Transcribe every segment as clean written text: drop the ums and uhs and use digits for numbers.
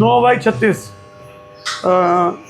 9x36,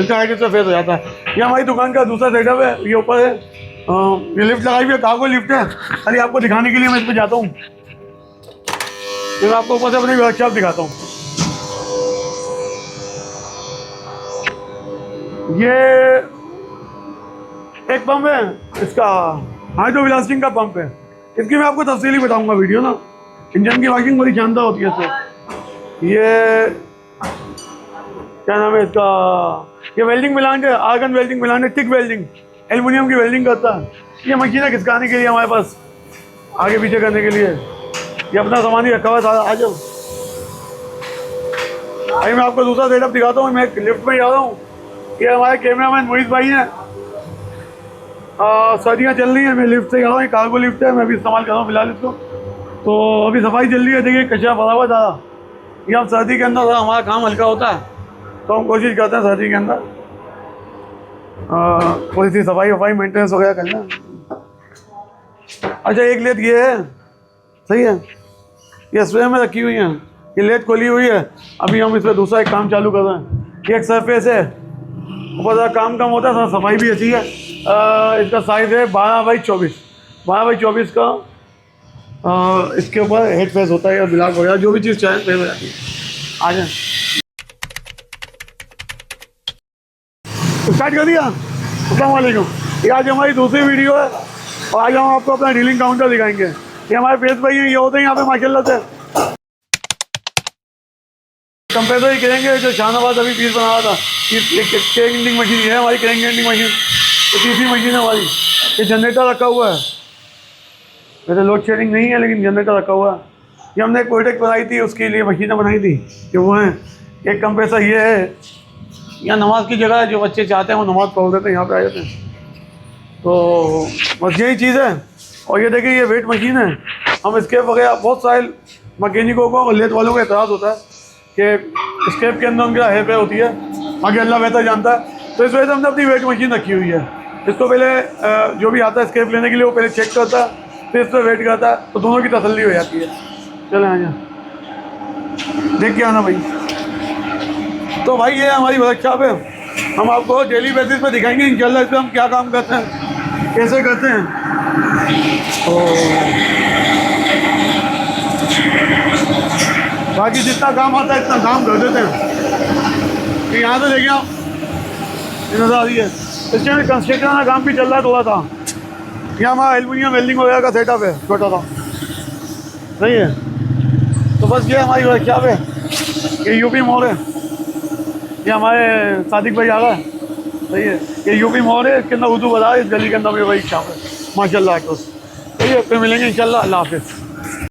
इसका height इससे face हो जाता है। ये हमारी दुकान का दूसरा सेटअप है, ये ऊपर है, ये लिफ्ट लगाई हुई है, कार्गो लिफ्ट है। खाली आपको दिखाने के लिए मैं इस पर जाता हूँ, तो मैं आपको ऊपर से अपनी वर्कशॉप दिखाता हूँ। ये एक पंप है, इसका हाइड्रो ब्लास्टिंग का पंप है। इसकी मैं आपको तफसीली बताऊंगा वीडियो ना। इंजन की वर्किंग बड़ी शानदार होती है इससे। ये क्या नाम है इसका, ये वेल्डिंग मिलांट है, आर्गन वेल्डिंग मिलांट है, टिक वेल्डिंग, एल्युमिनियम की वेल्डिंग करता है। ये मशीन है खिसकाने के लिए हमारे पास, आगे पीछे करने के लिए। ये अपना सामान ही रखा हुआ है, आ जाओ। अभी मैं आपको दूसरा सेटअप दिखाता हूँ। मैं लिफ्ट में जा रहा हूँ, ये हमारे कैमरामैन मोहित भाई हैं। सर्दियाँ चल रही हैं, मैं लिफ्ट से जा रहा हूँ, ये कार्गो लिफ्ट है, मैं भी इस्तेमाल कर रहा हूँ फिलहाल इसको। तो अभी सफाई चल रही है, देखिए कचरा भरा हुआ था। ये हम सर्दी के अंदर हमारा काम हल्का होता है, तो हम कोशिश करते हैं सर्दी के अंदर थोड़ी सी सफाई वफाई मेंटेनेंस वगैरह करना। अच्छा, एक लेट ये है, सही है, ये स्प्रे में रखी हुई है, ये लेट खोली हुई है। अभी हम इस पर दूसरा एक काम चालू कर रहे हैं। ये एक सरफेस है, ऊपर ज़रा काम कम होता है, थोड़ा सफाई भी अच्छी है। इसका साइज़ है 12x24, 12x24 का। इसके ऊपर हेड फेस होता है, या ब्लॉक वगैरह जो भी चीज़ चाहे फेस हो जाती है। आ जाए, स्टार्ट कर दिया। अस्सलाम वालेकुम, ये आज हमारी दूसरी वीडियो है, और आज हम आपको अपना ड्रिलिंग काउंटर दिखाएंगे। ये हमारे फेस भाई हैं, ये होते हैं यहाँ पे माशाल्लाह से। कंप्रेसर ही करेंगे जो शाहनवाज अभी पीस बना रहा था। केक ग्राइंडिंग मशीन है हमारी, केक ग्राइंडिंग मशीन, ये तीसरी मशीन है हमारी। ये जनरेटर रखा हुआ है, वैसे लोड शेडिंग नहीं है लेकिन जनरेटर रखा हुआ है। ये हमने एक प्रोडक्ट बनाई थी, उसके लिए मशीनें बनाई थी, कि वो हैं। एक कंप्रेसर ये है, यहाँ नमाज की जगह है, जो बच्चे चाहते हैं वो नमाज पढ़ देते हैं, यहाँ पे आ जाते हैं। तो बस यही चीज़ है। और ये देखिए, ये वेट मशीन है। हम स्केप वगैरह, बहुत सारे मकैनिकों को और लेथ वालों को एतराज़ होता है कि स्केप के अंदर उनकी हेयर पे होती है, बाकी अल्लाह बेहतर जानता है। तो इस वजह से हमने अपनी वेट मशीन रखी हुई है। इसको पहले जो भी आता है स्केप लेने के लिए, वो पहले चेक करता है, फिर इस पर वेट करता है, तो दोनों की तसल्ली हो जाती है। चलें आ जाए, देख के आना भाई। तो भाई ये हमारी वर्कशॉप है, हम आपको डेली बेसिस पे दिखाएंगे इंशाल्लाह इस पर हम क्या काम करते हैं, कैसे करते हैं। तो बाकी जितना काम आता है इतना काम कर देते हैं। यहाँ से देखिए आप, नजर आ रही है, इसके में कंस्ट्रक्शन का काम भी चल रहा है थोड़ा सा। यहाँ हमारा एल्युमिनियम वेल्डिंग वगैरह का सेटअप है छोटा सा, सही है। तो बस ये हमारी वर्कशॉप है, ये यूपी मोड़ है, ये हमारे सादिक भाई आ रहा है, सही है। ये यूपी मोड़ है, इसके अंदर उर्दू बता है, इस गली के अंदर मेरी वर्कशॉप है माशाल्लाह। तो सही है, फिर मिलेंगे इंशाल्लाह, अल्लाह हाफिज़।